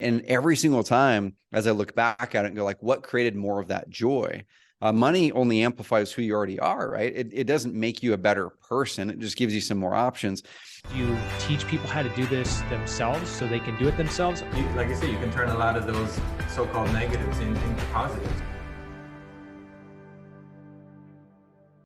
And every single time as I look back at it and go like, what created more of that joy? Money only amplifies who you already are, right? It doesn't make you a better person. It just gives you some more options. You teach people how to do this themselves so they can do it themselves. Like I said, you can turn a lot of those so-called negatives into positives.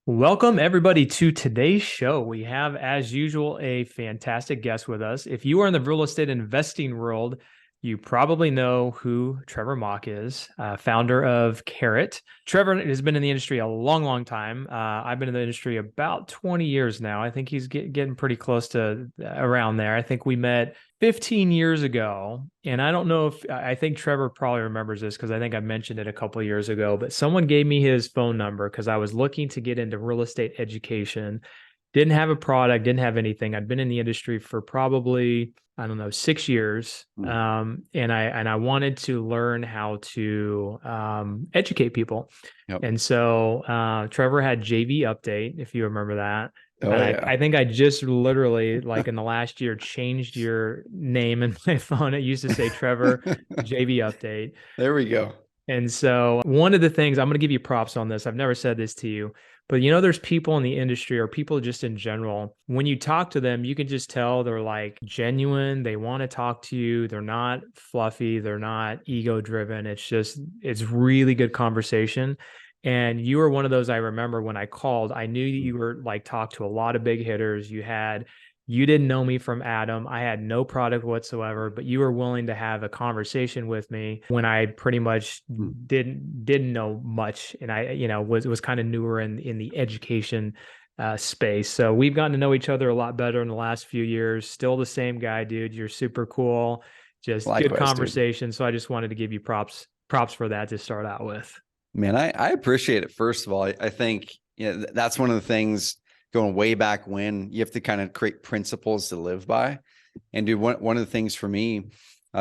Welcome everybody to today's show. We have, as usual, a fantastic guest with us. If you are in the real estate investing world, you probably know who Trevor Mauch is, founder of Carrot. Trevor has been in the industry a long, long time. I've been in the industry about 20 years now. I think he's getting pretty close to around there. I think we met 15 years ago. And I don't know if, I think Trevor probably remembers this because I think I mentioned it a couple of years ago, but someone gave me his phone number because I was looking to get into real estate education. Didn't have a product, didn't have anything. I'd been in the industry for probably, 6 years. And I wanted to learn how to educate people. Yep. And so Trevor had JV Update, if you remember that. Oh, yeah. I think I just literally, like in the last year, changed your name in my phone. It used to say Trevor JV Update. There we go. And so one of the things, I'm going to give you props on this. I've never said this to you, but there's people in the industry or people just in general, when you talk to them, you can just tell they're like genuine. They want to talk to you. They're not fluffy. They're not ego driven. It's really good conversation. And you were one of those. I remember when I called, I knew that you were like talked to a lot of big hitters. You didn't know me from Adam. I had no product whatsoever, but you were willing to have a conversation with me when I pretty much didn't know much. And I, was kind of newer in the education space. So we've gotten to know each other a lot better in the last few years. Still the same guy, dude. You're super cool. Just likewise, good conversation. Dude. So I just wanted to give you props for that to start out with. Man, I appreciate it. First of all, I think that's one of the things going way back when you have to kind of create principles to live by. And dude, one of the things for me,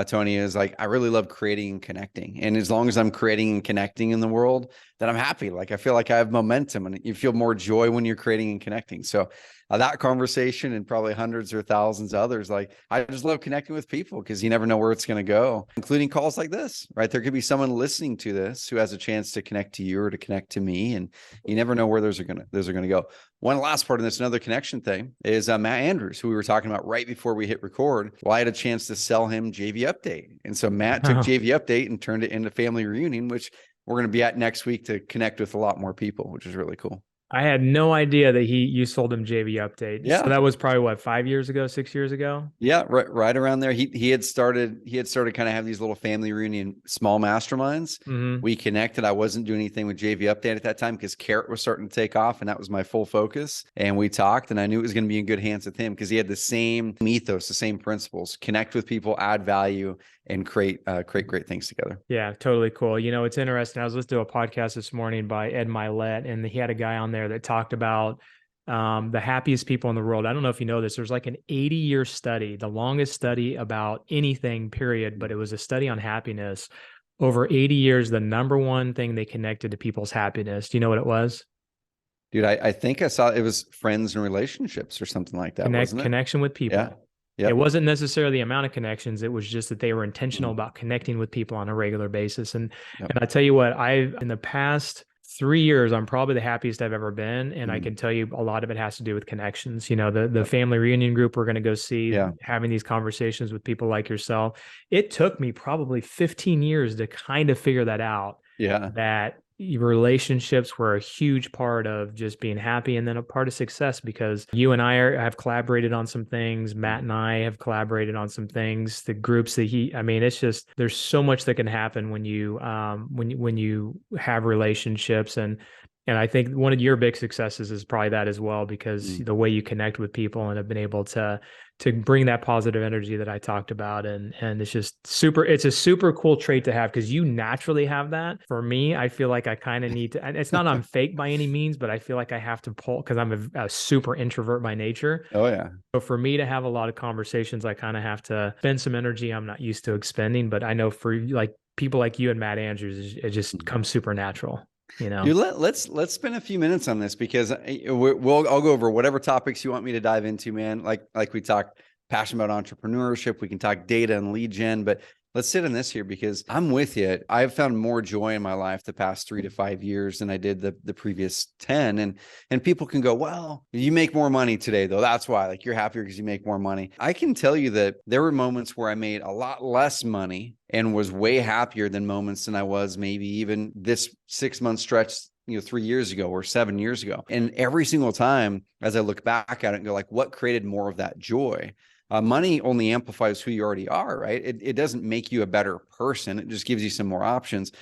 Tony, is like, I really love creating and connecting. And as long as I'm creating and connecting in the world, then I'm happy. Like, I feel like I have momentum and you feel more joy when you're creating and connecting. So that conversation and probably hundreds or thousands of others, like I just love connecting with people because you never know where it's going to go, including calls like this, right? There could be someone listening to this who has a chance to connect to you or to connect to me. And you never know where those are going to go. One last part of this, another connection thing is Matt Andrews, who we were talking about right before we hit record. Well, I had a chance to sell him JV Update. And so Matt took JV Update and turned it into Family Reunion, which we're going to be at next week to connect with a lot more people, which is really cool. I had no idea that you sold him JV Update. Yeah. So that was probably what, 5 years ago, 6 years ago? Yeah, right around there. He had started kind of have these little family reunion small masterminds. Mm-hmm. We connected. I wasn't doing anything with JV Update at that time because Carrot was starting to take off and that was my full focus. And we talked and I knew it was going to be in good hands with him because he had the same ethos, the same principles, connect with people, add value, and create great things together. Yeah, totally cool. It's interesting. I was listening to a podcast this morning by Ed Milet, and he had a guy on there that talked about the happiest people in the world. I don't know if you know this. There's like an 80-year study, the longest study about anything, period, but it was a study on happiness. Over 80 years, the number one thing they connected to people's happiness. Do you know what it was? Dude, I think I saw it was friends and relationships or something like that. Wasn't it? Connection with people. Yeah. Yep. It wasn't necessarily the amount of connections. It was just that they were intentional about connecting with people on a regular basis. And I tell you what, in the past 3 years, I'm probably the happiest I've ever been. And I can tell you a lot of it has to do with connections. The family reunion group we're going to go see, having these conversations with people like yourself. It took me probably 15 years to kind of figure that out. Yeah. That relationships were a huge part of just being happy and then a part of success because you and I have collaborated on some things. Matt and I have collaborated on some things. The groups that it's just, there's so much that can happen when you have relationships. And I think one of your big successes is probably that as well, because the way you connect with people and have been able to bring that positive energy that I talked about. And it's just it's a super cool trait to have because you naturally have that. For me, I feel like I kind of need to, and it's not I'm fake by any means, but I feel like I have to pull because I'm a super introvert by nature. Oh yeah. So for me to have a lot of conversations, I kind of have to spend some energy I'm not used to expending, but I know for like people like you and Matt Andrews, it just comes super natural. Dude, let's spend a few minutes on this because I'll go over whatever topics you want me to dive into, man. Like we talked passion about entrepreneurship. We can talk data and lead gen, but let's sit in this here because I'm with you. I've found more joy in my life the past 3 to 5 years than I did the previous 10. And people can go, well, you make more money today though. That's why, like, you're happier because you make more money. I can tell you that there were moments where I made a lot less money and was way happier than moments than I was maybe even this 6-month stretch, 3 years ago or 7 years ago. And every single time as I look back at it and go like, what created more of that joy? Money only amplifies who you already are, right? It doesn't make you a better person. It just gives you some more options.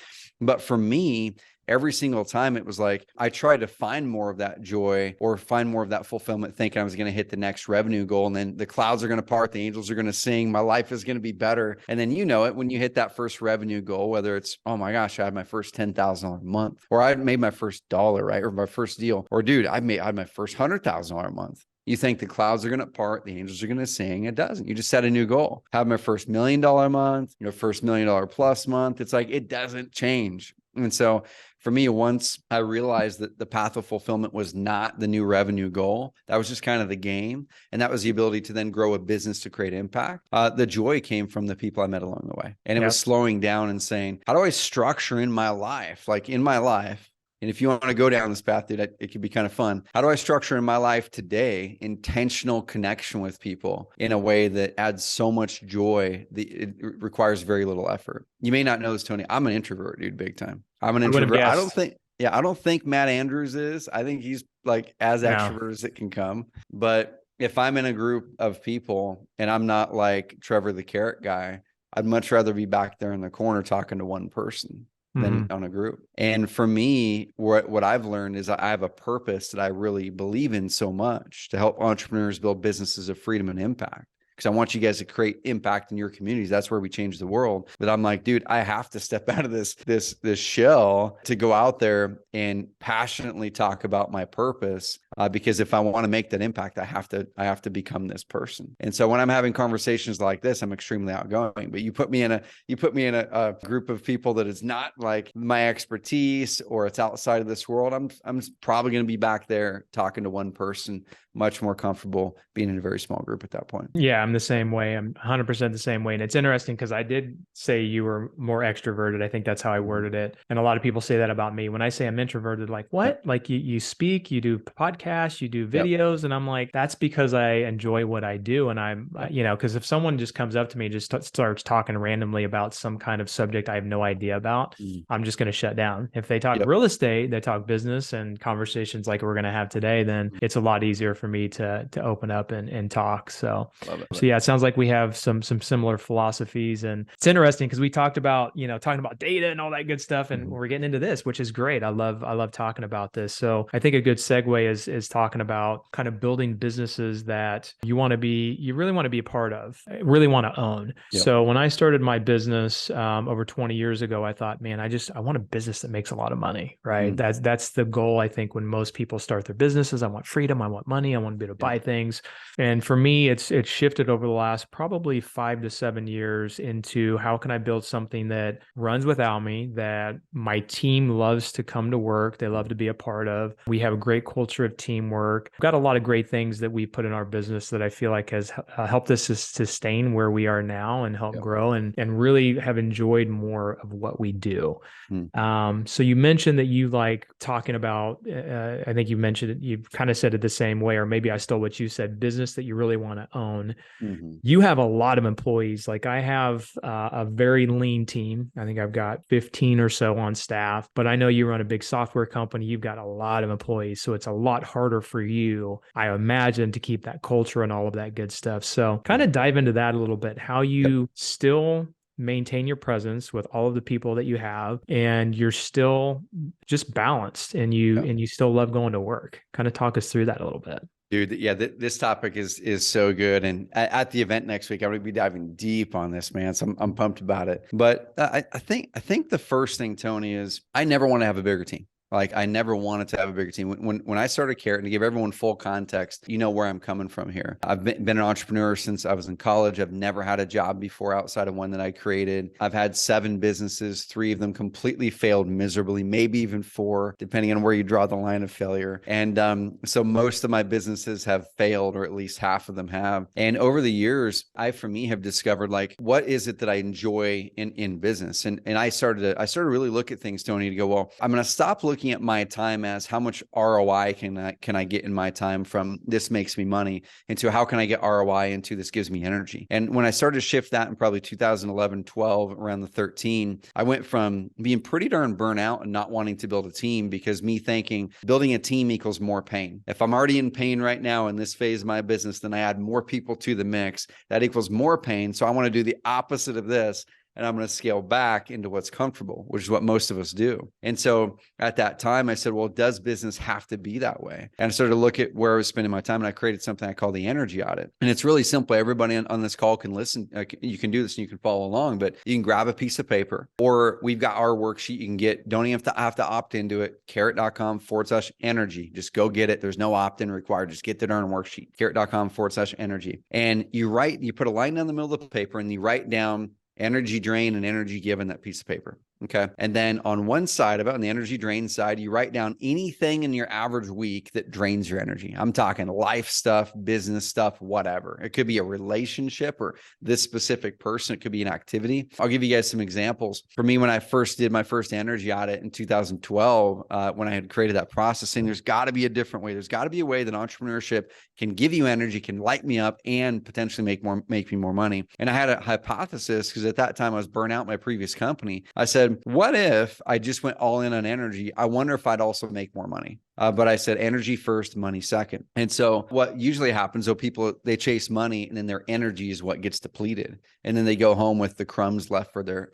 But for me, every single time it was like, I tried to find more of that joy or find more of that fulfillment, thinking I was going to hit the next revenue goal. And then the clouds are going to part, the angels are going to sing, my life is going to be better. And then, when you hit that first revenue goal, whether it's, oh my gosh, I had my first $10,000 a month, or I made my first dollar, right? Or my first deal, or dude, I had my first $100,000 a month. You think the clouds are going to part, the angels are going to sing. It doesn't. You just set a new goal. Have my first $1 million month, first $1 million plus month. It's like, it doesn't change. And so for me, once I realized that the path of fulfillment was not the new revenue goal, that was just kind of the game. And that was the ability to then grow a business to create impact. The joy came from the people I met along the way. And it was slowing down and saying, how do I structure in my life? And if you want to go down this path, dude, it could be kind of fun. How do I structure in my life today intentional connection with people in a way that adds so much joy that it requires very little effort? You may not know this, Tony. I'm an introvert, dude, big time. I'm an introvert. I don't think Matt Andrews is. I think he's like as extrovert as it can come. But if I'm in a group of people and I'm not like Trevor the carrot guy, I'd much rather be back there in the corner talking to one person than on a group. And for me, what I've learned is I have a purpose that I really believe in so much to help entrepreneurs build businesses of freedom and impact. Because I want you guys to create impact in your communities. That's where we change the world. But I'm like, dude, I have to step out of this shell to go out there and passionately talk about my purpose. Because if I want to make that impact, I have to become this person. And so when I'm having conversations like this, I'm extremely outgoing. But you put me in a group of people that is not like my expertise or it's outside of this world, I'm probably going to be back there talking to one person, much more comfortable being in a very small group at that point. Yeah, I'm the same way. I'm 100% the same way. And it's interesting because I did say you were more extroverted. I think that's how I worded it. And a lot of people say that about me. When I say I'm introverted, like, what? Like you speak, you do podcasts, you do videos. And I'm like, that's because I enjoy what I do. And I'm, because if someone just comes up to me and just starts talking randomly about some kind of subject I have no idea about, I'm just going to shut down. If they talk real estate, they talk business and conversations like we're going to have today, then it's a lot easier for me to open up and talk. So yeah, it sounds like we have some similar philosophies, and it's interesting because we talked about, talking about data and all that good stuff. And we're getting into this, which is great. I love talking about this. So I think a good segue is talking about kind of building businesses that you really want to be a part of, really want to own. Yep. So when I started my business over 20 years ago, I thought, man, I want a business that makes a lot of money, right? That's the goal. I think when most people start their businesses, I want freedom, I want money, I want to be able to buy things. And for me, it's shifted over the last probably 5 to 7 years into how can I build something that runs without me, that my team loves to come to work, they love to be a part of. We have a great culture of teamwork. We've got a lot of great things that we put in our business that I feel like has helped us to sustain where we are now and help grow and really have enjoyed more of what we do. So you mentioned that you like talking about, I think you mentioned it, you kind of said it the same way, or maybe I stole what you said, business that you really want to own. You have a lot of employees. Like I have a very lean team. I think I've got 15 or so on staff, but I know you run a big software company. You've got a lot of employees. So it's a lot harder for you, I imagine, to keep that culture and all of that good stuff. So kind of dive into that a little bit, how you still maintain your presence with all of the people that you have, and you're still just balanced and you still love going to work. Kind of talk us through that a little bit. Dude, yeah, this topic is so good. And at the event next week, I'm going to be diving deep on this, man. So I'm pumped about it. But I think the first thing, Tony, is I never want to have a bigger team. Like I never wanted to have a bigger team. When I started Carrot, and to give everyone full context, you know where I'm coming from here. I've been an entrepreneur since I was in college. I've never had a job before outside of one that I created. I've had 7 businesses, 3 of them completely failed miserably, maybe even 4, depending on where you draw the line of failure. And so most of my businesses have failed, or at least half of them have. And over the years, for me, have discovered like, what is it that I enjoy in business? And I started to really look at things, Tony, to go, well, I'm going to stop looking at my time as how much ROI can I get in my time from this makes me money, into how can I get ROI into this gives me energy. And when I started to shift that in probably 2011, 12, around the 13, I went from being pretty darn burnout and not wanting to build a team, because me thinking building a team equals more pain. If I'm already in pain right now in this phase of my business, then I add more people to the mix, that equals more pain. So I want to do the opposite of this. And I'm going to scale back into what's comfortable, which is what most of us do. And so at that time, I said, well, does business have to be that way? And I started to look at where I was spending my time, and I created something I call the energy audit. And it's really simple. Everybody on this call can listen. You can do this and you can follow along, but you can grab a piece of paper, or we've got our worksheet you can get. Don't even have to opt into it. Carrot.com/energy. Just go get it. There's no opt-in required. Just get the darn worksheet. Carrot.com/energy. And you put a line down the middle of the paper, and you write down energy drain and energy give in that piece of paper. Okay. And then on one side of it, on the energy drain side, you write down anything in your average week that drains your energy. I'm talking life stuff, business stuff, whatever. It could be a relationship or this specific person. It could be an activity. I'll give you guys some examples. For me, when I first did my first energy audit in 2012, when I had created that processing, there's got to be a different way. There's got to be a way that entrepreneurship can give you energy, can light me up, and potentially make me more money. And I had a hypothesis, because at that time I was burnt out in my previous company. I said, what if I just went all in on energy? I wonder if I'd also make more money. But I said energy first, money second. And so what usually happens, though, people, they chase money, and then their energy is what gets depleted. And then they go home with the crumbs left for their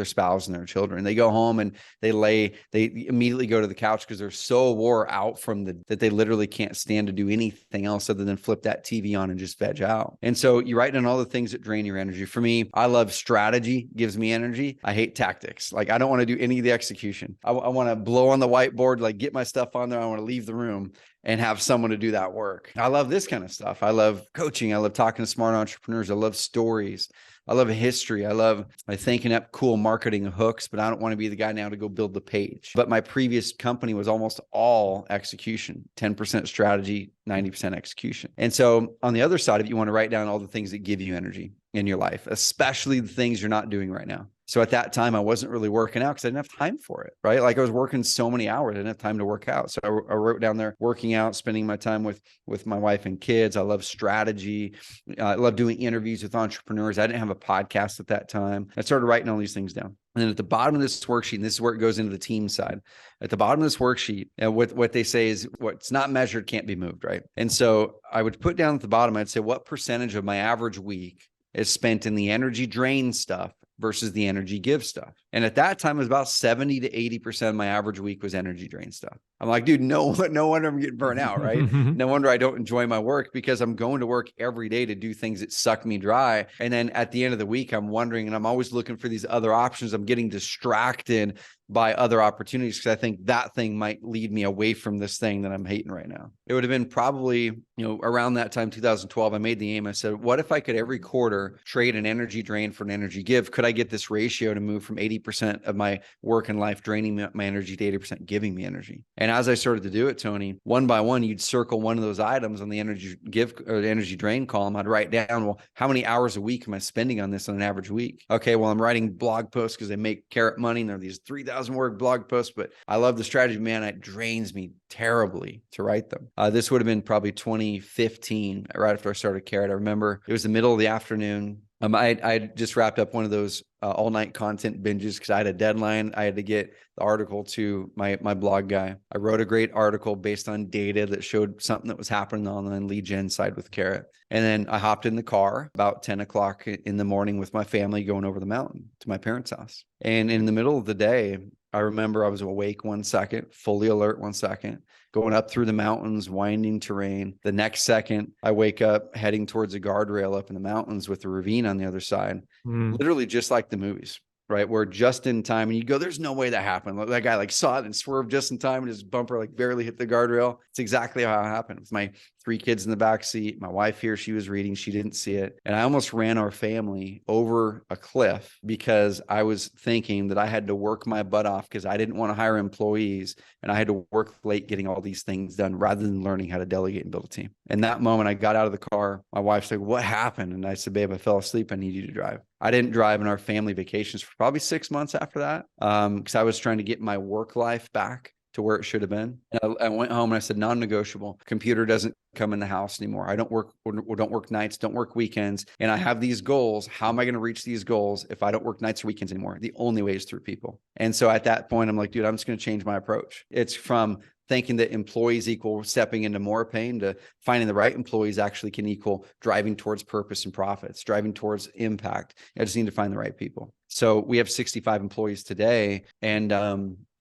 spouse and their children. They go home and they immediately go to the couch because they're so wore out that they literally can't stand to do anything else other than flip that TV on and just veg out. And so you write down all the things that drain your energy. For me, I love strategy, gives me energy. I hate tactics. Like I don't want to do any of the execution. I want to blow on the whiteboard, like get my stuff on there. I want to leave the room and have someone to do that work. I love this kind of stuff. I love coaching. I love talking to smart entrepreneurs. I love stories. I love history. I love thinking up cool marketing hooks, but I don't want to be the guy now to go build the page. But my previous company was almost all execution, 10% strategy, 90% execution. And so on the other side of it, you want to write down all the things that give you energy in your life, especially the things you're not doing right now. So at that time, I wasn't really working out because I didn't have time for it, right? Like I was working so many hours, I didn't have time to work out. So I wrote down there, working out, spending my time with my wife and kids. I love strategy. I love doing interviews with entrepreneurs. I didn't have a podcast at that time. I started writing all these things down. And then at the bottom of this worksheet, and this is where it goes into the team side, at the bottom of this worksheet, what they say is what's not measured can't be moved, right? And so I would put down at the bottom, I'd say, what percentage of my average week is spent in the energy drain stuff versus the energy give stuff? And at that time, it was about 70 to 80% of my average week was energy drain stuff. I'm like, dude, no wonder I'm getting burnt out, right? No wonder I don't enjoy my work, because I'm going to work every day to do things that suck me dry. And then at the end of the week, I'm wondering, and I'm always looking for these other options. I'm getting distracted by other opportunities because I think that thing might lead me away from this thing that I'm hating right now. It would have been probably, around that time, 2012, I made the aim. I said, what if I could every quarter trade an energy drain for an energy give? Could I get this ratio to move from 80% of my work and life draining my energy to 80% giving me energy? And as I started to do it, Tony, one by one, you'd circle one of those items on the energy give or the energy drain column. I'd write down, well, how many hours a week am I spending on this on an average week? Okay, well, I'm writing blog posts because they make carrot money, and there are these 3,000 word blog posts, but I love the strategy, man. It drains me terribly to write them. This would have been probably 2015, right after I started Carrot. I remember it was the middle of the afternoon. I just wrapped up one of those all-night content binges because I had a deadline. I had to get the article to my blog guy. I wrote a great article based on data that showed something that was happening on the online lead gen side with Carrot. And then I hopped in the car about 10 o'clock in the morning with my family going over the mountain to my parents' house. And in the middle of the day, I remember I was awake 1 second, fully alert 1 second, going up through the mountains, winding terrain. The next second, I wake up heading towards a guardrail up in the mountains with a ravine on the other side, literally just like the movies, right? Where just in time, and you go, there's no way that happened. That guy like saw it and swerved just in time and his bumper like barely hit the guardrail. It's exactly how it happened. With my 3 kids in the back seat, my wife here, she was reading, she didn't see it. And I almost ran our family over a cliff because I was thinking that I had to work my butt off because I didn't want to hire employees and I had to work late getting all these things done rather than learning how to delegate and build a team. In that moment, I got out of the car. My wife's like, what happened? And I said, babe, I fell asleep. I need you to drive. I didn't drive in our family vacations for probably 6 months after that because I was trying to get my work life back to where it should have been. And I went home and I said, non-negotiable. Computer doesn't come in the house anymore. I don't work nights, don't work weekends. And I have these goals. How am I going to reach these goals if I don't work nights or weekends anymore? The only way is through people. And so at that point, I'm like, dude, I'm just going to change my approach. It's from thinking that employees equal stepping into more pain to finding the right employees actually can equal driving towards purpose and profits, driving towards impact. I just need to find the right people. So we have 65 employees today. And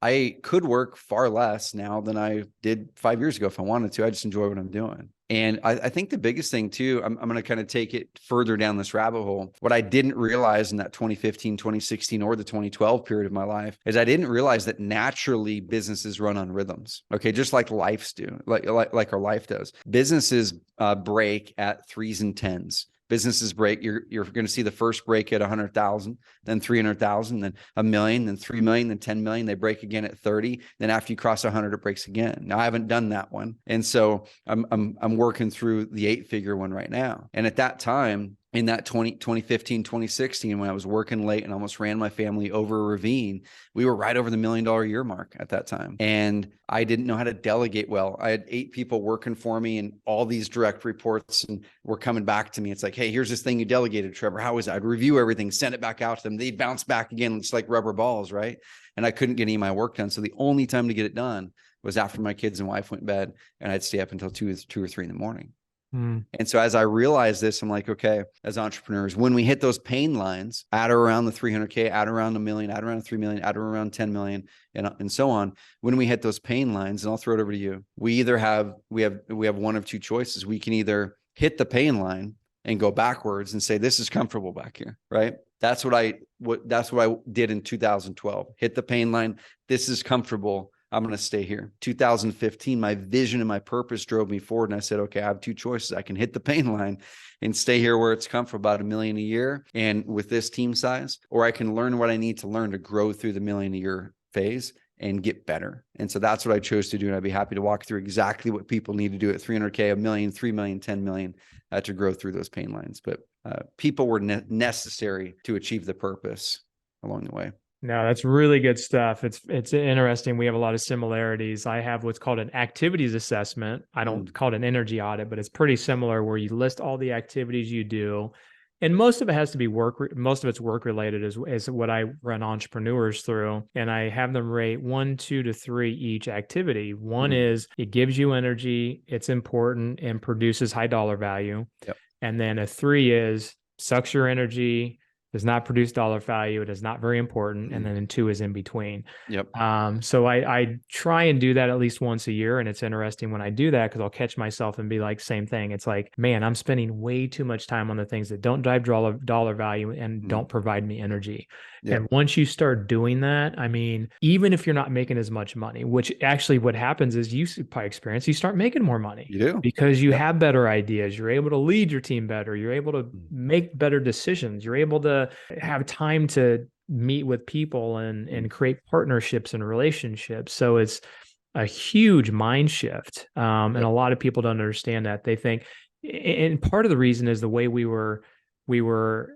I could work far less now than I did 5 years ago if I wanted to. I just enjoy what I'm doing. And I think the biggest thing too, I'm going to kind of take it further down this rabbit hole. What I didn't realize in that 2015, 2016, or the 2012 period of my life is I didn't realize that naturally businesses run on rhythms. Okay. Just like lives do, like our life does. Businesses break at 3s and 10s. Businesses break. You're going to see the first break at 100,000, then 300,000, then $1 million, then 3 million, then 10 million. They break again at 30. Then after you cross 100, it breaks again. Now I haven't done that one, and so I'm working through the 8-figure one right now. And at that time, in that 2015, 2016, when I was working late and almost ran my family over a ravine, we were right over the $1 million a year mark at that time. And I didn't know how to delegate well. I had 8 people working for me and all these direct reports and were coming back to me. It's like, hey, here's this thing you delegated, Trevor. How is it? I'd review everything, send it back out to them. They'd bounce back again. It's like rubber balls, right? And I couldn't get any of my work done. So the only time to get it done was after my kids and wife went to bed, and I'd stay up until 2 or 3 in the morning. And so as I realized this, I'm like, okay, as entrepreneurs, when we hit those pain lines at or around the 300K, at around $1 million, at around 3 million, at around 10 million, and so on, when we hit those pain lines, and I'll throw it over to you, we either have one of 2 choices. We can either hit the pain line and go backwards and say, this is comfortable back here, right? That's what I did in 2012. Hit the pain line. This is comfortable. I'm going to stay here. 2015, my vision and my purpose drove me forward. And I said, okay, I have 2 choices. I can hit the pain line and stay here where it's comfortable, about $1 million a year and with this team size, or I can learn what I need to learn to grow through the $1 million a year phase and get better. And so that's what I chose to do. And I'd be happy to walk through exactly what people need to do at 300K, $1 million, 3 million, 10 million to grow through those pain lines. But people were necessary to achieve the purpose along the way. No, that's really good stuff. It's interesting. We have a lot of similarities. I have what's called an activities assessment. I don't call it an energy audit, but it's pretty similar, where you list all the activities you do. And most of it has to be most of it's work related is what I run entrepreneurs through. And I have them rate 1, 2 to 3 each activity. 1 is it gives you energy, it's important, and produces high dollar value. Yep. And then a 3 is sucks your energy, does not produce dollar value. It is not very important. And then 2 is in between. Yep. So I try and do that at least once a year. And it's interesting when I do that, because I'll catch myself and be like, same thing. It's like, man, I'm spending way too much time on the things that don't drive dollar value and don't provide me energy. Yep. And once you start doing that, I mean, even if you're not making as much money, which actually what happens is by experience, you start making more money. You do. Because you have better ideas. You're able to lead your team better. You're able to make better decisions. You're able to have time to meet with people and create partnerships and relationships. So it's a huge mind shift. And a lot of people don't understand that. They think, and part of the reason is the way we were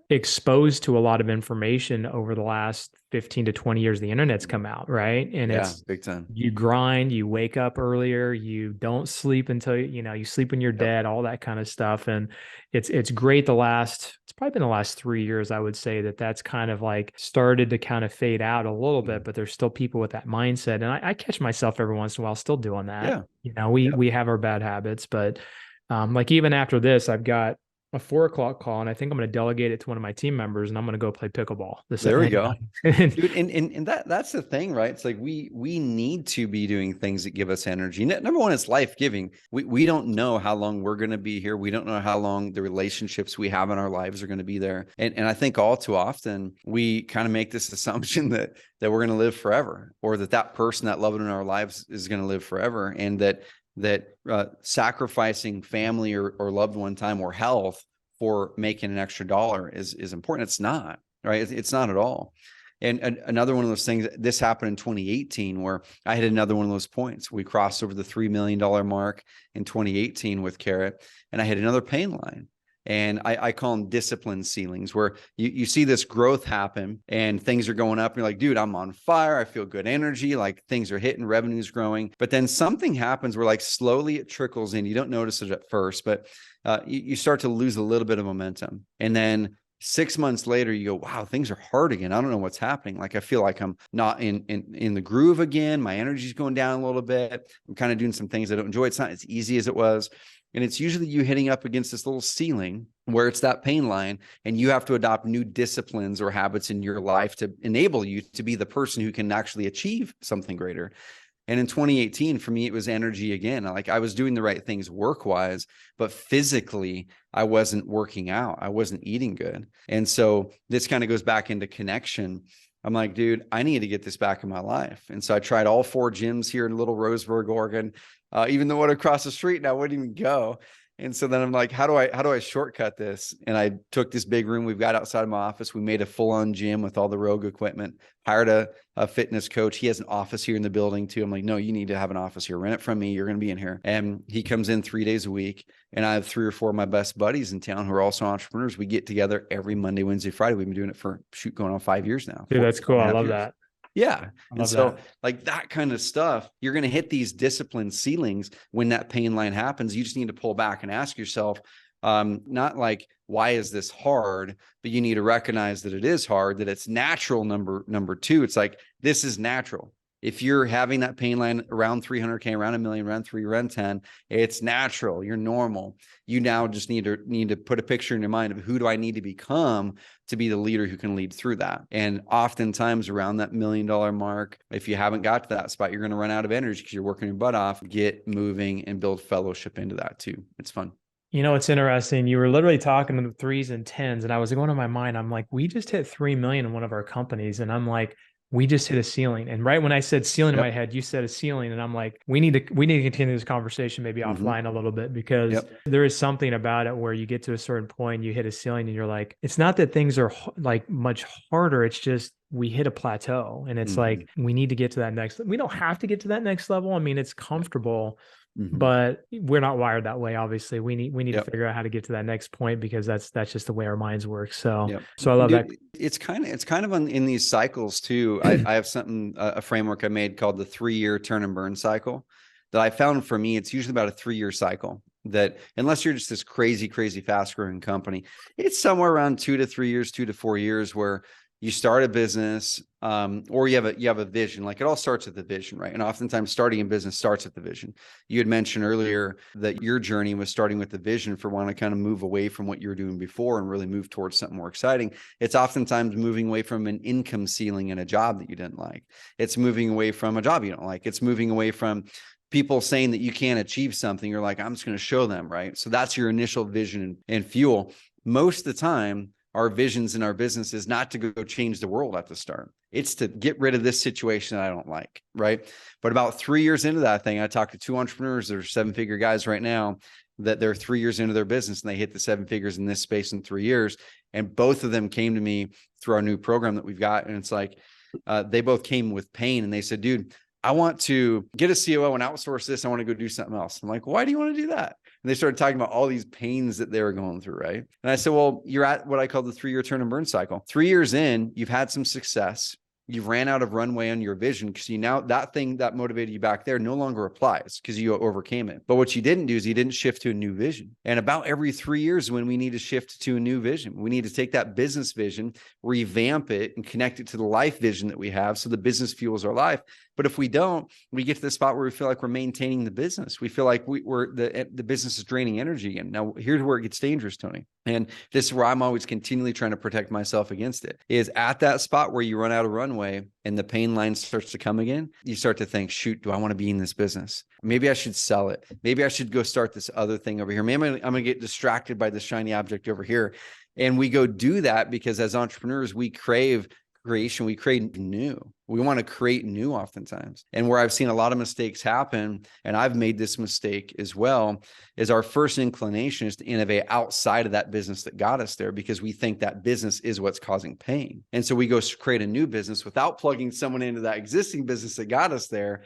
exposed to a lot of information over the last 15 to 20 years. The internet's come out, right? And it's big time. You grind, you wake up earlier, you don't sleep until, you sleep when you're dead, all that kind of stuff. And it's great. It's probably been the last 3 years, I would say, that's kind of like started to kind of fade out a little bit, but there's still people with that mindset. And I catch myself every once in a while still doing that. We have our bad habits, but like even after this, I've got a 4 o'clock call, and I think I'm going to delegate it to one of my team members, and I'm going to go play pickleball. There we go. Dude, and that's the thing, right? It's like we need to be doing things that give us energy. Number one, it's life-giving. We don't know how long we're going to be here. We don't know how long the relationships we have in our lives are going to be there. And I think all too often we kind of make this assumption that we're going to live forever, or that person, that loved one in our lives, is going to live forever, and that sacrificing family or loved one time or health for making an extra dollar is important. It's not, right? It's not at all. And another one of those things, this happened in 2018, where I had another one of those points. We crossed over the $3 million mark in 2018 with Carrot, and I had another pain line. And I call them discipline ceilings, where you see this growth happen and things are going up. And you're like, dude, I'm on fire. I feel good energy. Like things are hitting, revenue's growing. But then something happens where like slowly it trickles in. You don't notice it at first, but you start to lose a little bit of momentum. And then 6 months later, you go, wow, things are hard again. I don't know what's happening. Like, I feel like I'm not in the groove again. My energy's going down a little bit. I'm kind of doing some things I don't enjoy. It's not as easy as it was. And it's usually you hitting up against this little ceiling where it's that pain line, and you have to adopt new disciplines or habits in your life to enable you to be the person who can actually achieve something greater. And in 2018, for me, it was energy again. Like, I was doing the right things work-wise, but physically, I wasn't working out. I wasn't eating good. And so this kind of goes back into connection. I'm like, dude, I need to get this back in my life. And so I tried all 4 gyms here in Little Roseburg, Oregon, even the one across the street, and I wouldn't even go. And so then I'm like, how do I shortcut this? And I took this big room we've got outside of my office. We made a full-on gym with all the Rogue equipment, hired a fitness coach. He has an office here in the building too. I'm like, no, you need to have an office here. Rent it from me. You're going to be in here. And he comes in 3 days a week. And I have 3 or 4 of my best buddies in town who are also entrepreneurs. We get together every Monday, Wednesday, Friday. We've been doing it for going on 5 years now. Dude, that's cool. I love that. Yeah. And so like that kind of stuff, you're going to hit these discipline ceilings when that pain line happens. You just need to pull back and ask yourself, not like, why is this hard? But you need to recognize that it is hard, that it's natural. Number 2, it's like, this is natural. If you're having that pain line around 300K, around $1 million, around 3, around 10, it's natural. You're normal. You now just need to put a picture in your mind of who do I need to become to be the leader who can lead through that. And oftentimes around that $1 million mark, if you haven't got to that spot, you're going to run out of energy because you're working your butt off. Get moving and build fellowship into that too. It's fun. You know, it's interesting. You were literally talking to the 3s and 10s, and I was going in my mind, I'm like, we just hit 3 million in one of our companies. And I'm like, we just hit a ceiling. And right when I said ceiling in my head, you said a ceiling. And I'm like, we need to continue this conversation maybe offline a little bit, because there is something about it where you get to a certain point, you hit a ceiling, and you're like, it's not that things are like much harder. It's just, we hit a plateau, and it's like, we need to get to that next. We don't have to get to that next level. I mean, it's comfortable, but we're not wired that way. Obviously, we need to figure out how to get to that next point, because that's just the way our minds work. So, so I love that. It's kind of in these cycles too. I have something, a framework I made called the 3-year turn and burn cycle, that I found for me, it's usually about a 3-year cycle. That unless you're just this crazy fast growing company, it's somewhere around 2 to 3 years, 2 to 4 years, where you start a business, or you have a vision. Like, it all starts with the vision, right? And oftentimes starting a business starts with the vision. You had mentioned earlier that your journey was starting with the vision for wanting to kind of move away from what you were doing before and really move towards something more exciting. It's oftentimes moving away from an income ceiling in a job that you didn't like. It's moving away from a job you don't like. It's moving away from people saying that you can't achieve something. You're like, I'm just going to show them, right? So that's your initial vision and fuel. Most of the time, our visions in our business is not to go change the world at the start. It's to get rid of this situation that I don't like, right? But about 3 years into that thing, I talked to 2 entrepreneurs that are 7-figure guys right now, that they're 3 years into their business and they hit the 7 figures in this space in 3 years. And both of them came to me through our new program that we've got. And it's like, they both came with pain, and they said, dude, I want to get a COO and outsource this. I want to go do something else. I'm like, why do you want to do that? And they started talking about all these pains that they were going through, right? And I said, well, you're at what I call the 3-year turn and burn cycle. 3 years in, you've had some success. you ran out of runway on your vision because you now that thing that motivated you back there no longer applies because you overcame it. But what you didn't do is you didn't shift to a new vision. And about every 3 years when we need to shift to a new vision, we need to take that business vision, revamp it, and connect it to the life vision that we have so the business fuels our life. But if we don't, we get to the spot where we feel like we're maintaining the business. We feel like the business is draining energy again. Now, here's where it gets dangerous, Tony. And this is where I'm always continually trying to protect myself against it, is at that spot where you run out of runway and the pain line starts to come again, you start to think, shoot, do I want to be in this business? Maybe I should sell it. Maybe I should go start this other thing over here. Maybe I'm going to get distracted by the shiny object over here. And we go do that because as entrepreneurs, we crave creation. We create new. We want to create new oftentimes. And where I've seen a lot of mistakes happen, and I've made this mistake as well, is our first inclination is to innovate outside of that business that got us there because we think that business is what's causing pain. And so we go create a new business without plugging someone into that existing business that got us there.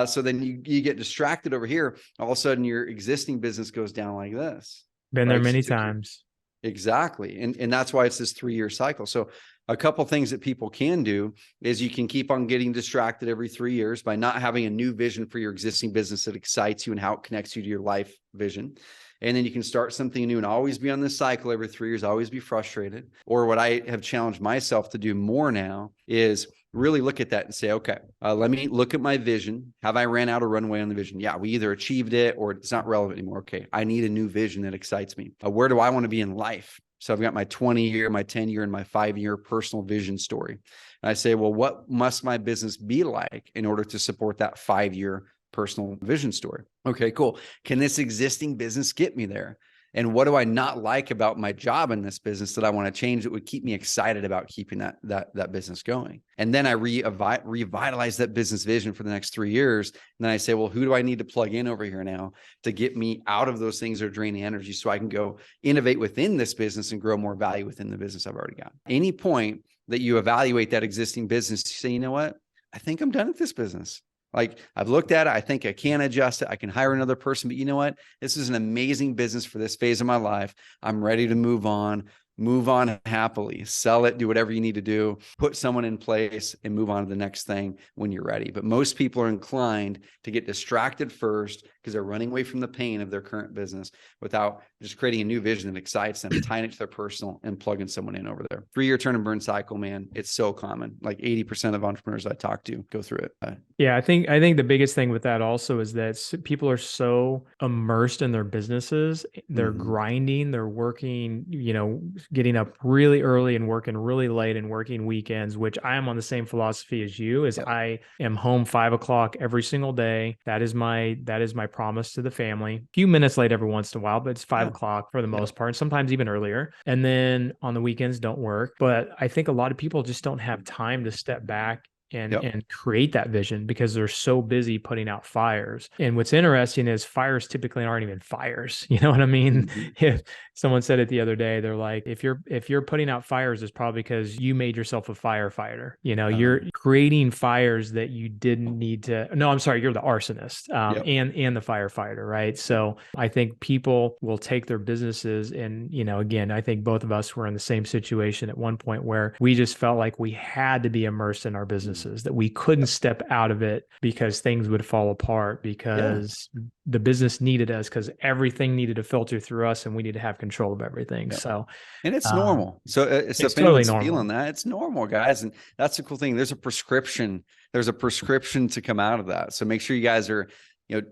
So then you get distracted over here. All of a sudden your existing business goes down like this. Been there many times. Exactly. And that's why it's this 3-year cycle. So a couple things that people can do is you can keep on getting distracted every 3 years by not having a new vision for your existing business that excites you and how it connects you to your life vision. And then you can start something new and always be on this cycle every 3 years, always be frustrated. Or what I have challenged myself to do more now is really look at that and say, okay, let me look at my vision. Have I ran out of runway on the vision? Yeah, we either achieved it or it's not relevant anymore. Okay, I need a new vision that excites me. Where do I want to be in life? So I've got my 20-year, my 10-year, and my 5-year personal vision story. And I say, well, what must my business be like in order to support that 5-year personal vision story? Okay, cool. Can this existing business get me there? And what do I not like about my job in this business that I want to change that would keep me excited about keeping that business going? And then I revitalize that business vision for the next 3 years. And then I say, well, who do I need to plug in over here now to get me out of those things that are draining energy so I can go innovate within this business and grow more value within the business I've already got? Any point that you evaluate that existing business, you say, you know what? I think I'm done with this business. Like I've looked at it. I think I can adjust it. I can hire another person, but you know what? This is an amazing business for this phase of my life. I'm ready to move on happily, sell it, do whatever you need to do, put someone in place and move on to the next thing when you're ready. But most people are inclined to get distracted first because they're running away from the pain of their current business without just creating a new vision that excites them, tying it to their personal and plugging someone in over there. 3-year turn and burn cycle, man. It's so common. Like 80% of entrepreneurs I talk to go through it. Yeah, I think the biggest thing with that also is that people are so immersed in their businesses. They're grinding, they're working, getting up really early and working really late and working weekends, which I am on the same philosophy as you. I am home 5 o'clock every single day. That is my promise to the family. A few minutes late every once in a while, but it's 5 o'clock for the most part, sometimes even earlier. And then on the weekends don't work. But I think a lot of people just don't have time to step back and create that vision because they're so busy putting out fires. And what's interesting is fires typically aren't even fires. You know what I mean? If someone said it the other day, they're like, if you're putting out fires, it's probably because you made yourself a firefighter. You're creating fires that you didn't need to. No, I'm sorry, you're the arsonist and the firefighter, right? So I think people will take their businesses and, again, I think both of us were in the same situation at one point where we just felt like we had to be immersed in our businesses, that we couldn't step out of it because things would fall apart because the business needed us, because everything needed to filter through us and we need to have control of everything. So, and it's normal. So it's if totally anyone's feeling that, it's normal, guys. And that's the cool thing. There's a prescription to come out of that. So make sure you guys are,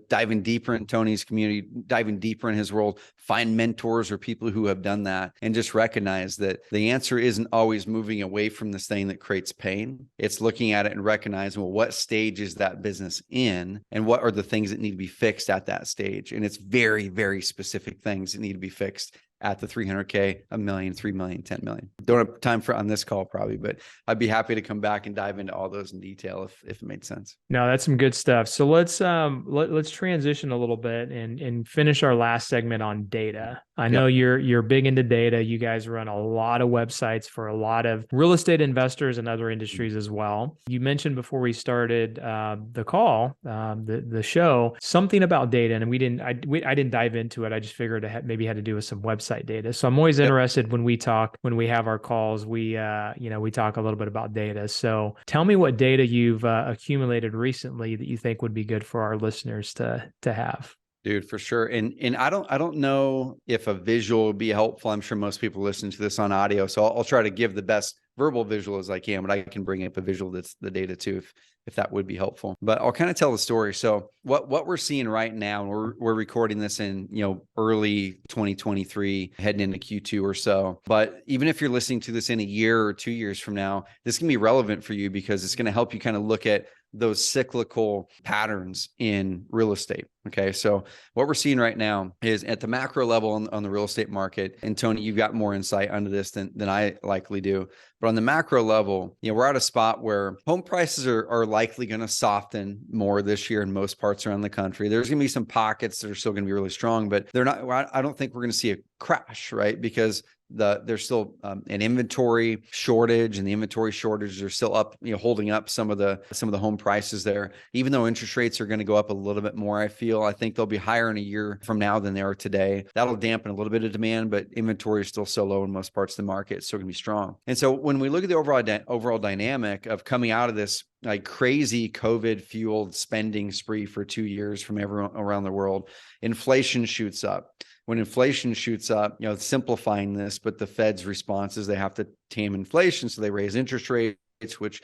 diving deeper in Tony's community, diving deeper in his world, find mentors or people who have done that, and just recognize that the answer isn't always moving away from this thing that creates pain. It's looking at it and recognizing, well, what stage is that business in and what are the things that need to be fixed at that stage? And it's very, very specific things that need to be fixed at the 300K, $1 million, 3 million, 10 million. Don't have time for on this call probably, but I'd be happy to come back and dive into all those in detail if it made sense. No, that's some good stuff. So let's transition a little bit and finish our last segment on data. I know you're big into data. You guys run a lot of websites for a lot of real estate investors and other industries as well. You mentioned before we started the call, the show, something about data, and I didn't dive into it. I just figured it maybe had to do with some website insight data. So I'm always interested when we have our calls, we talk a little bit about data. So tell me what data you've accumulated recently that you think would be good for our listeners to have. Dude, for sure. And I don't know if a visual would be helpful. I'm sure most people listen to this on audio. So I'll try to give the best verbal visual as I can, but I can bring up a visual that's the data too, if that would be helpful. But I'll kind of tell the story. So what we're seeing right now, we're recording this in, early 2023, heading into Q2 or so. But even if you're listening to this in a year or 2 years from now, this can be relevant for you because it's going to help you kind of look at those cyclical patterns in real estate. Okay. So what we're seeing right now is at the macro level on the real estate market, and Tony, you've got more insight onto this than I likely do. But on the macro level, we're at a spot where home prices are likely going to soften more this year in most parts around the country. There's going to be some pockets that are still going to be really strong, but they're not, I don't think we're going to see a crash, right? Because there's still an inventory shortage, and the inventory shortages are still up, holding up some of the home prices there. Even though interest rates are going to go up a little bit more, I think they'll be higher in a year from now than they are today. That'll dampen a little bit of demand, but inventory is still so low in most parts of the market. It's still going to be strong. And so when we look at the overall dynamic of coming out of this like crazy COVID fueled spending spree for 2 years from everyone around the world, inflation shoots up. When inflation shoots up, simplifying this, but the Fed's response is they have to tame inflation. So they raise interest rates, which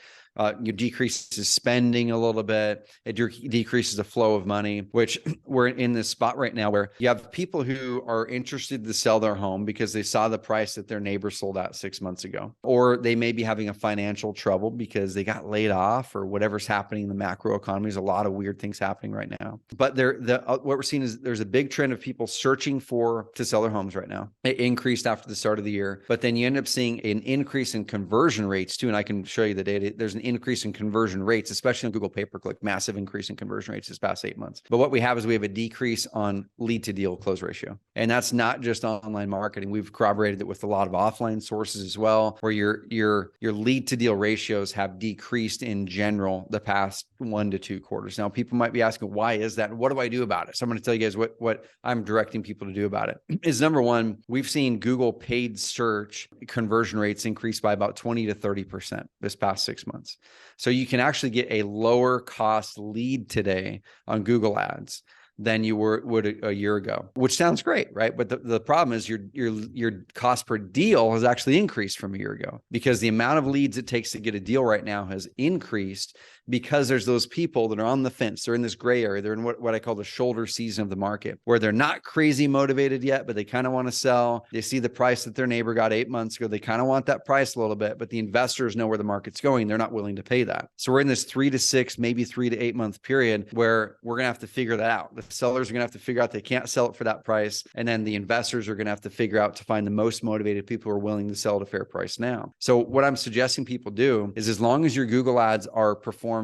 decreases spending a little bit. It decreases the flow of money, which we're in this spot right now where you have people who are interested to sell their home because they saw the price that their neighbor sold at 6 months ago, or they may be having a financial trouble because they got laid off or whatever's happening in the macro economy. There's a lot of weird things happening right now. But what we're seeing is there's a big trend of people searching to sell their homes right now. It increased after the start of the year, but then you end up seeing an increase in conversion rates too. And I can show you the data. There's an increase in conversion rates, especially on Google pay-per-click, massive increase in conversion rates this past 8 months. But what we have is we have a decrease on lead to deal close ratio. And that's not just online marketing. We've corroborated it with a lot of offline sources as well, where your lead to deal ratios have decreased in general the past 1 to 2 quarters. Now, people might be asking, why is that? And what do I do about it? So I'm going to tell you guys what I'm directing people to do about it. Is number one, we've seen Google paid search conversion rates increase by about 20 to 30% this past 6 months. So you can actually get a lower cost lead today on Google Ads than you would a year ago, which sounds great, right? But the problem is your cost per deal has actually increased from a year ago because the amount of leads it takes to get a deal right now has increased because there's those people that are on the fence. They're in this gray area. They're in what I call the shoulder season of the market, where they're not crazy motivated yet, but they kind of want to sell. They see the price that their neighbor got 8 months ago. They kind of want that price a little bit, but the investors know where the market's going. They're not willing to pay that. So we're in this 3 to 6, maybe 3 to 8 month period where we're going to have to figure that out. The sellers are going to have to figure out they can't sell it for that price. And then the investors are going to have to figure out to find the most motivated people who are willing to sell at a fair price now. So what I'm suggesting people do is, as long as your Google ads are performing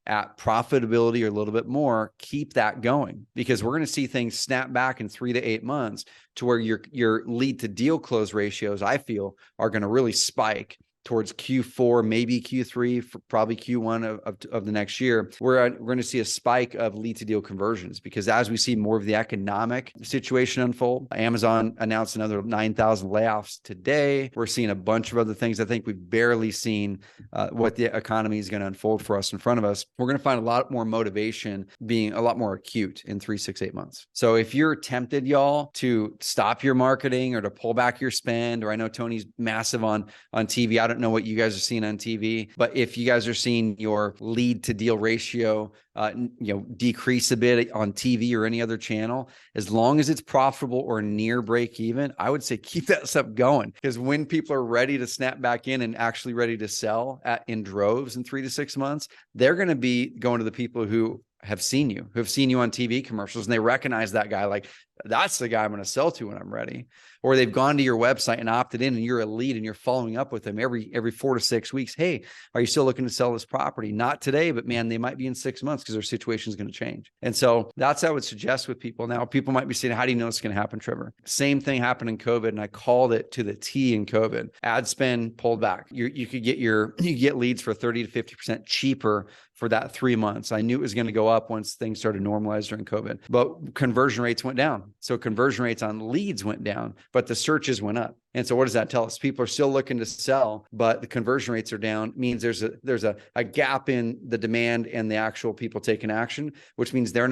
at profitability or a little bit more, keep that going, because we're going to see things snap back in 3 to 8 months to where your lead to deal close ratios, I feel, are going to really spike towards Q4, maybe Q3, probably Q1 of the next year. We're going to see a spike of lead to deal conversions, because as we see more of the economic situation unfold, Amazon announced another 9,000 layoffs today. We're seeing a bunch of other things. I think we've barely seen what the economy is going to unfold for us in front of us. We're going to find a lot more motivation being a lot more acute in 3, 6, 8 months. So if you're tempted, y'all, to stop your marketing or to pull back your spend, or I know Tony's massive on TV. I don't know what you guys are seeing on TV, but if you guys are seeing your lead to deal ratio, decrease a bit on TV or any other channel, as long as it's profitable or near break even, I would say keep that stuff going, because when people are ready to snap back in and actually ready to sell in droves in 3 to 6 months, they're going to be going to the people who have seen you on TV commercials, and they recognize that guy, like, that's the guy I'm going to sell to when I'm ready. Or they've gone to your website and opted in, and you're a lead and you're following up with them every 4 to 6 weeks. Hey, are you still looking to sell this property? Not today, but man, they might be in 6 months because their situation is going to change. And so that's what I would suggest with people. Now, people might be saying, how do you know it's going to happen, Trevor? Same thing happened in COVID, and I called it to the T in COVID. Ad spend pulled back. You could get leads for 30 to 50% cheaper for that 3 months. I knew it was going to go up once things started normalizing during COVID, but conversion rates went down. down. So conversion rates on leads went down, but the searches went up. And so what does that tell us? People are still looking to sell, but the conversion rates are down. Means there's a gap in the demand and the actual people taking action, which means they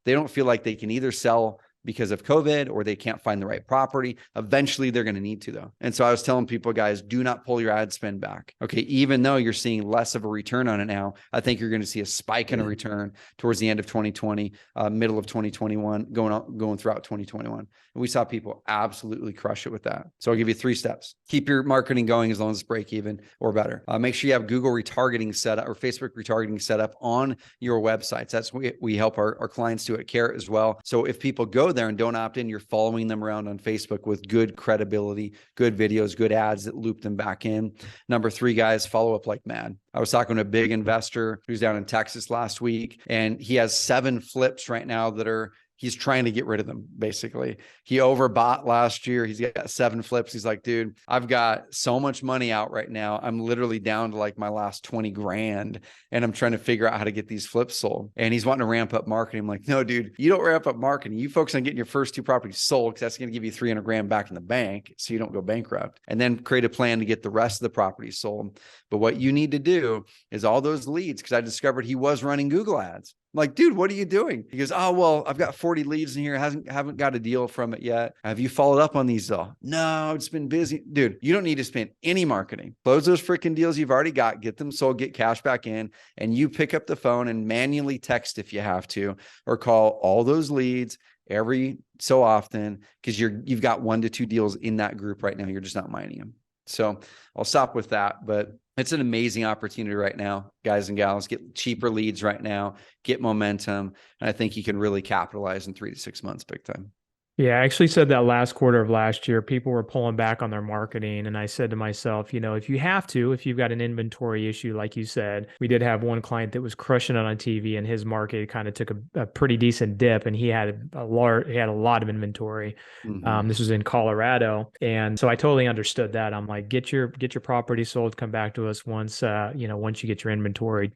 don't feel like they can either sell because of COVID or they can't find the right property. Eventually they're going to need to though. And so I was telling people, guys, do not pull your ad spend back. Okay. Even though you're seeing less of a return on it now, I think you're going to see a spike in a return towards the end of 2020, middle of 2021, going throughout 2021. And we saw people absolutely crush it with that. So I'll give you 3 steps. Keep your marketing going as long as it's break even or better. Make sure you have Google retargeting set up or Facebook retargeting set up on your websites. That's what we help our clients do at Carrot as well. So if people go there and don't opt in, you're following them around on Facebook with good credibility, good videos, good ads that loop them back in. Number 3, guys, follow up like mad. I was talking to a big investor who's down in Texas last week, and he has 7 flips right now that he's trying to get rid of them. Basically, he overbought last year. He's got 7 flips. He's like, dude, I've got so much money out right now. I'm literally down to like my last 20 grand and I'm trying to figure out how to get these flips sold. And he's wanting to ramp up marketing. I'm like, no, dude, you don't ramp up marketing. You focus on getting your first 2 properties sold because that's going to give you 300 grand back in the bank so you don't go bankrupt, and then create a plan to get the rest of the properties sold. But what you need to do is all those leads, because I discovered he was running Google ads. I'm like, dude, what are you doing? He goes, oh, well, I've got 40 leads in here. Haven't got a deal from it yet. Have you followed up on these though? No, it's been busy. Dude, you don't need to spend any marketing. Close those freaking deals you've already got, get them sold, get cash back in, and you pick up the phone and manually text if you have to, or call all those leads every so often, because you've got 1 to 2 deals in that group right now. You're just not mining them. So I'll stop with that, but it's an amazing opportunity right now, guys and gals. Get cheaper leads right now, get momentum. And I think you can really capitalize in 3 to 6 months, big time. Yeah, I actually said that last quarter of last year, people were pulling back on their marketing. And I said to myself, if you've got an inventory issue, like you said, we did have one client that was crushing it on TV, and his market kind of took a pretty decent dip, and he had a lot of inventory. Mm-hmm. This was in Colorado. And so I totally understood that. I'm like, get your property sold, come back to us once you get your inventory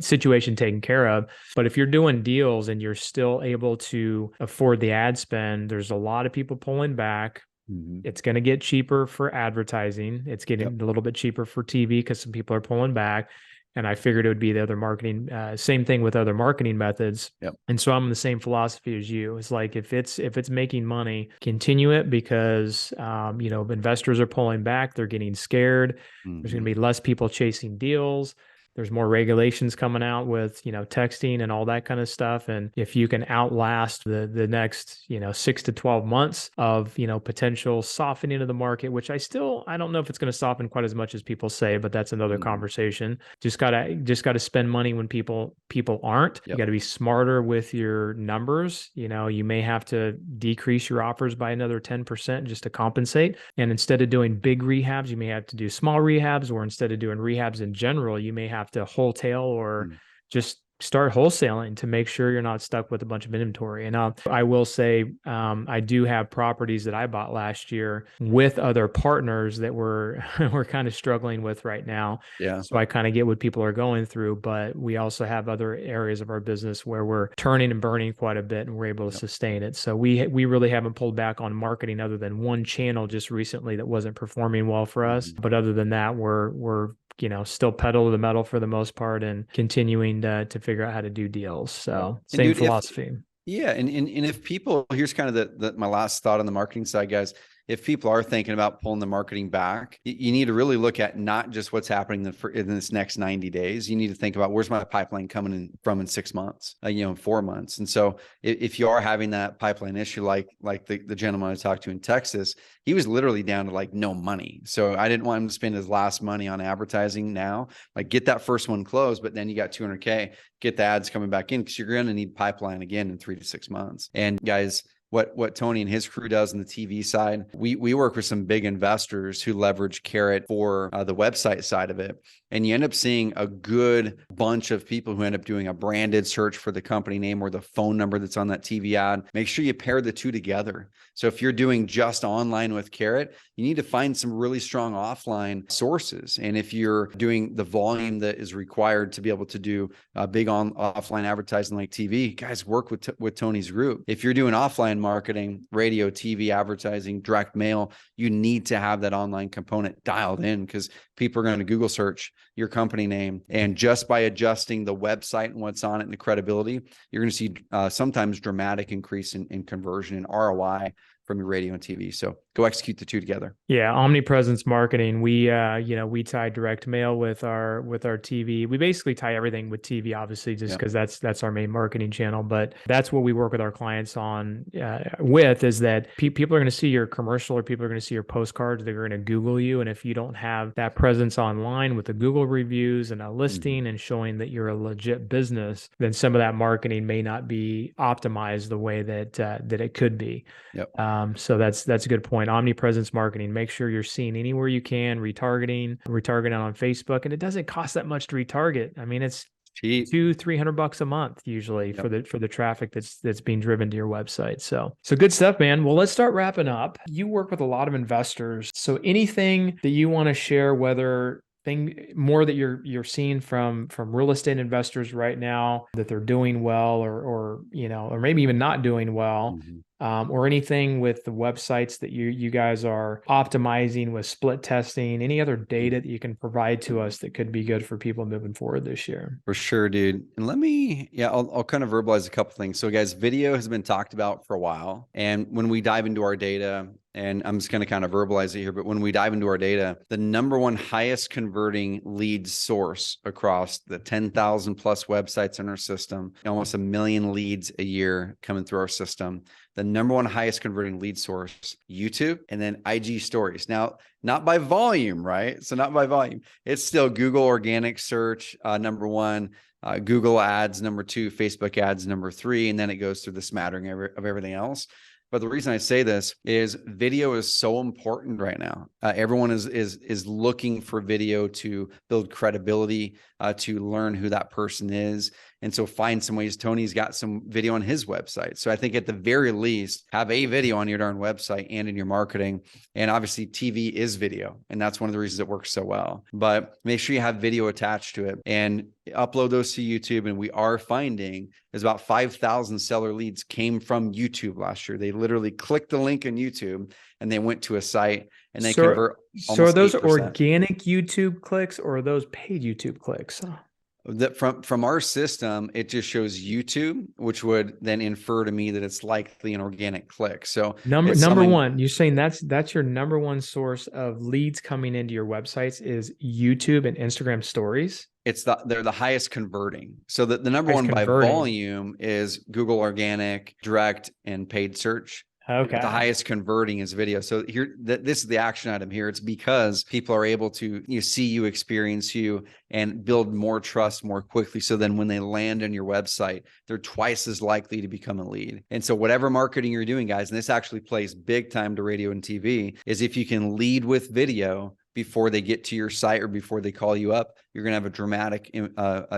situation taken care of. But if you're doing deals and you're still able to afford the ad spend, there's a lot of people pulling back. Mm-hmm. It's going to get cheaper for advertising. It's getting a little bit cheaper for TV because some people are pulling back. And I figured it would be the other marketing, same thing with other marketing methods. Yep. And so I'm in the same philosophy as you. It's like, if it's making money, continue it, because, investors are pulling back. They're getting scared. Mm-hmm. There's going to be less people chasing deals. There's more regulations coming out with, texting and all that kind of stuff. And if you can outlast the next, 6 to 12 months of, potential softening of the market, which I don't know if it's going to soften quite as much as people say, but that's another conversation. Just gotta spend money when people aren't. Yep. You got to be smarter with your numbers. You may have to decrease your offers by another 10% just to compensate. And instead of doing big rehabs, you may have to do small rehabs, or instead of doing rehabs in general, you may have to wholesale or just start wholesaling to make sure you're not stuck with a bunch of inventory. And I will say, I do have properties that I bought last year with other partners that we're kind of struggling with right now. Yeah. So I kind of get what people are going through, but we also have other areas of our business where we're turning and burning quite a bit, and we're able to sustain it. So we really haven't pulled back on marketing other than one channel just recently that wasn't performing well for us. But other than that, we're still pedal to the metal for the most part, and continuing to figure out how to do deals. So same philosophy. And if people, here's kind of my last thought on the marketing side, guys. If people are thinking about pulling the marketing back, you need to really look at not just what's happening in this next 90 days. You need to think about, where's my pipeline coming in from in 6 months, in 4 months. And so if you are having that pipeline issue, like the gentleman I talked to in Texas, he was literally down to like no money. So I didn't want him to spend his last money on advertising now. Like, get that first one closed, but then you got $200K, get the ads coming back in, because you're going to need pipeline again in 3 to 6 months. And guys, what Tony and his crew does on the TV side, we work with some big investors who leverage Carrot for the website side of it. And you end up seeing a good bunch of people who end up doing a branded search for the company name or the phone number that's on that TV ad. Make sure you pair the two together. So if you're doing just online with Carrot, you need to find some really strong offline sources. And if you're doing the volume that is required to be able to do big offline advertising like TV, guys, work with Tony's group. If you're doing offline online marketing, radio, TV, advertising, direct mail, you need to have that online component dialed in because people are going to Google search your company name. And just by adjusting the website and what's on it and the credibility, you're going to see sometimes dramatic increase in conversion and ROI from your radio and TV. So go execute the two together. Yeah, omnipresence marketing. We we tie direct mail with our TV. We basically tie everything with TV, obviously, just because that's our main marketing channel. But that's what we work with our clients on with is that people are going to see your commercial or people are going to see your postcards. They're going to Google you, and if you don't have that presence online with the Google reviews and a listing and showing that you're a legit business, then some of that marketing may not be optimized the way that it could be. Yep. So that's a good point. Omnipresence marketing. Make sure you're seen anywhere you can. Retargeting on Facebook, and it doesn't cost that much to retarget. I mean, it's cheap. $200-$300 a month usually for the traffic that's being driven to your website. So good stuff, man. Well, let's start wrapping up. You work with a lot of investors. So anything that you want to share, whether more that you're seeing from real estate investors right now that they're doing well or maybe even not doing well, or anything with the websites that you guys are optimizing with split testing, any other data that you can provide to us that could be good for people moving forward this year? For sure, dude. And I'll kind of verbalize a couple things. So guys, video has been talked about for a while. And when we dive into our data, and I'm just going to kind of verbalize it here, but when we dive into our data, the number one highest converting lead source across the 10,000 plus websites in our system, almost 1 million leads a year coming through our system. The number one highest converting lead source, YouTube, and then IG stories. Now, not by volume, right? So not by volume. It's still Google organic search, number one, Google ads, number two, Facebook ads, number three, and then it goes through the smattering of everything else. But the reason I say this is video is so important right now. Everyone is looking for video to build credibility, to learn who that person is. And so find some ways. Tony's got some video on his website. So I think at the very least, have a video on your darn website and in your marketing. And obviously TV is video. And that's one of the reasons it works so well. But make sure you have video attached to it and upload those to YouTube. And we are finding there's about 5,000 seller leads came from YouTube last year. They literally clicked the link in YouTube and they went to a site and they convert. So are those 8%. Organic YouTube clicks or are those paid YouTube clicks? That from our system, it just shows YouTube, which would then infer to me that it's likely an organic click. So number one, you're saying that's your number one source of leads coming into your websites is YouTube and Instagram stories. They're the highest converting. So the number one by volume is Google organic, direct, and paid search. Okay. The highest converting is video. So here, this is the action item here. It's because people are able to see you, experience you, and build more trust more quickly. So then when they land on your website, they're twice as likely to become a lead. And so whatever marketing you're doing, guys, and this actually plays big time to radio and TV, is if you can lead with video before they get to your site or before they call you up, you're going to have a dramatic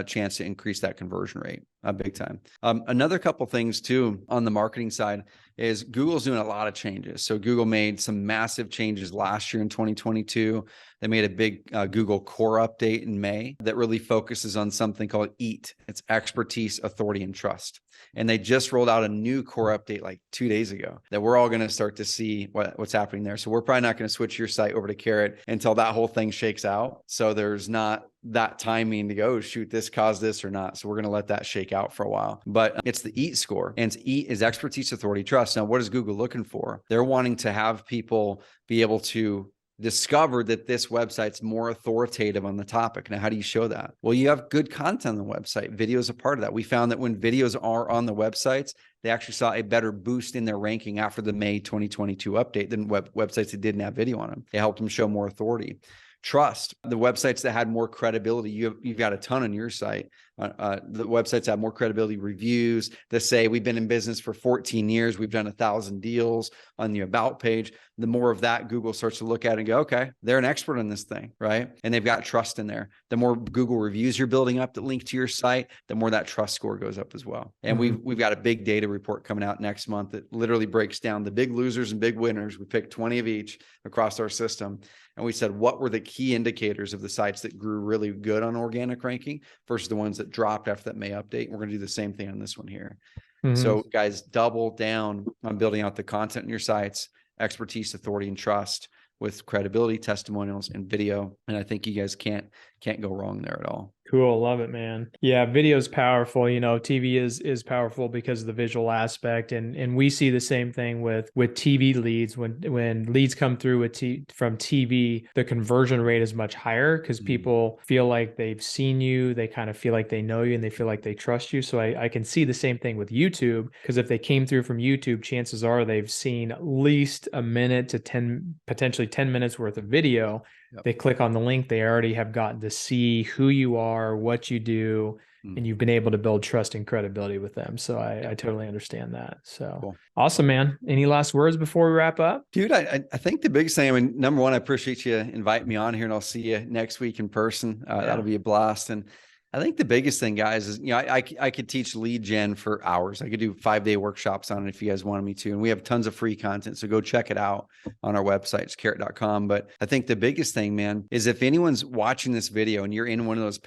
chance to increase that conversion rate big time. Another couple things too on the marketing side is Google's doing a lot of changes. So Google made some massive changes last year in 2022. They made a big Google core update in May that really focuses on something called EAT. It's expertise, authority, and trust. And they just rolled out a new core update like 2 days ago that we're all going to start to see what's happening there. So we're probably not going to switch your site over to Carrot until that whole thing shakes out. So there's not that timing to go, shoot, this caused this or not. So we're going to let that shake out for a while. But it's the EAT score, and EAT is expertise, authority, trust. Now, what is Google looking for? They're wanting to have people be able to discover that this website's more authoritative on the topic. Now, how do you show that? Well, you have good content on the website. Video is a part of that. We found that when videos are on the websites, they actually saw a better boost in their ranking after the May 2022 update than websites that didn't have video on them. It helped them show more authority. Trust, the websites that had more credibility. You've got a ton on your site. The websites have more credibility, reviews that say we've been in business for 14 years. We've done 1,000 deals on the about page. The more of that Google starts to look at and go, okay, they're an expert on this thing, right? And they've got trust in there. The more Google reviews you're building up that link to your site, the more that trust score goes up as well. And we've got a big data report coming out next month that literally breaks down the big losers and big winners. We picked 20 of each across our system. And we said, what were the key indicators of the sites that grew really good on organic ranking versus the ones that dropped after that May update? And we're going to do the same thing on this one here. So guys, double down on building out the content in your sites, expertise, authority, and trust with credibility, testimonials, and video. And I think you guys can't go wrong there at all. Cool. Love it, man. Yeah. Video is powerful. You know, TV is powerful because of the visual aspect. And we see the same thing with TV leads. When leads come through from TV, the conversion rate is much higher because people feel like they've seen you. They kind of feel like they know you and they feel like they trust you. So I can see the same thing with YouTube, because if they came through from YouTube, chances are they've seen at least a minute to 10, potentially 10 minutes worth of video. Yep. They click on the link, they already have gotten to see who you are, what you do, and you've been able to build trust and credibility with them. So I totally understand that. So cool. Awesome, man. Any last words before we wrap up? Dude, I think the biggest thing, I mean, number one, I appreciate you inviting me on here, and I'll see you next week in person. That'll be a blast. And I think the biggest thing, guys, is, you know, I could teach lead gen for hours. I could do 5-day workshops on it if you guys wanted me to. And we have tons of free content. So go check it out on our website, it's carrot.com. But I think the biggest thing, man, is if anyone's watching this video and you're in one of those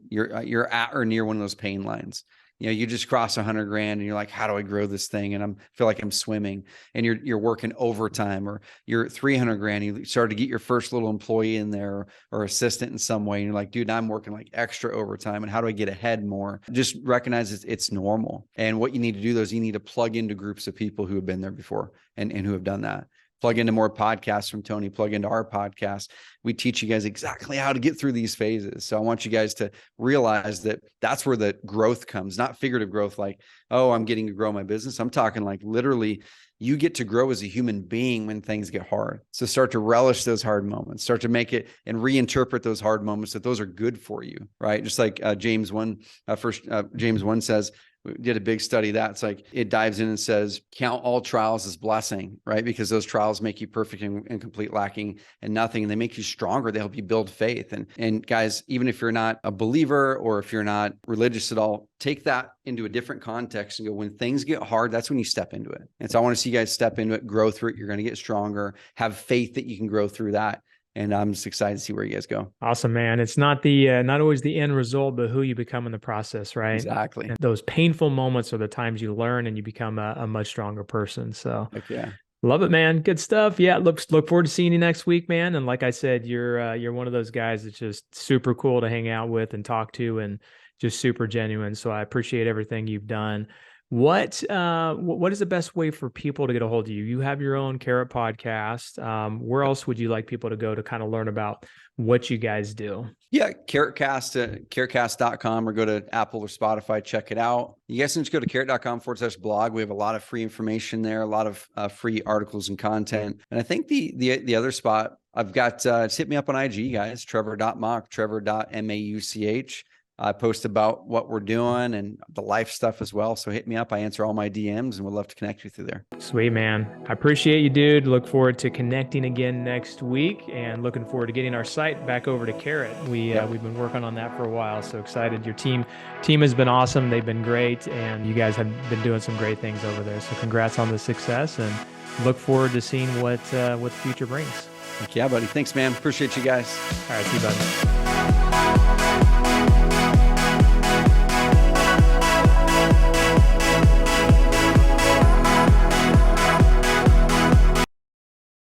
you're at or near one of those pain lines. You know, you just cross 100 grand and you're like, how do I grow this thing? And I feel like I'm swimming, and you're working overtime, or you're 300 grand. You start to get your first little employee in there or assistant in some way. And you're like, dude, I'm working like extra overtime. And how do I get ahead more? Just recognize it's normal. And what you need to do, though, is you need to plug into groups of people who have been there before and who have done that. Plug into more podcasts from Tony, plug into our podcast. We teach you guys exactly how to get through these phases. So I want you guys to realize that that's where the growth comes, not figurative growth like, oh, I'm getting to grow my business. I'm talking like literally you get to grow as a human being when things get hard. So start to relish those hard moments, start to make it and reinterpret those hard moments that those are good for you, right? Just like James 1 says, we did a big study that it's like, it dives in and says, count all trials as blessing, right? Because those trials make you perfect and complete, lacking and nothing. And they make you stronger. They help you build faith. And guys, even if you're not a believer or if you're not religious at all, take that into a different context and go, when things get hard, that's when you step into it. And so I want to see you guys step into it, grow through it. You're going to get stronger, have faith that you can grow through that. And I'm just excited to see where you guys go. Awesome, man. It's not not always the end result, but who you become in the process, right? Exactly. And those painful moments are the times you learn and you become a much stronger person. So heck yeah. Love it, man. Good stuff. Yeah. Look forward to seeing you next week, man. And like I said, you're one of those guys that's just super cool to hang out with and talk to, and just super genuine. So I appreciate everything you've done. What is the best way for people to get a hold of you? You have your own Carrot podcast. Where else would you like people to go to kind of learn about what you guys do? Yeah, carrotcast.com, or go to Apple or Spotify, check it out. You guys can just go to carrot.com/blog. We have a lot of free information there, a lot of free articles and content. And I think the other spot I've got, just hit me up on IG, guys, trevor.mauch, trevor.mauch. I post about what we're doing and the life stuff as well. So hit me up. I answer all my DMs and would love to connect you through there. Sweet, man. I appreciate you, dude. Look forward to connecting again next week, and looking forward to getting our site back over to Carrot. We've been working on that for a while. So excited. Your team has been awesome. They've been great, and you guys have been doing some great things over there. So congrats on the success, and look forward to seeing what the future brings. Heck yeah, buddy. Thanks, man. Appreciate you guys. All right. See you, buddy.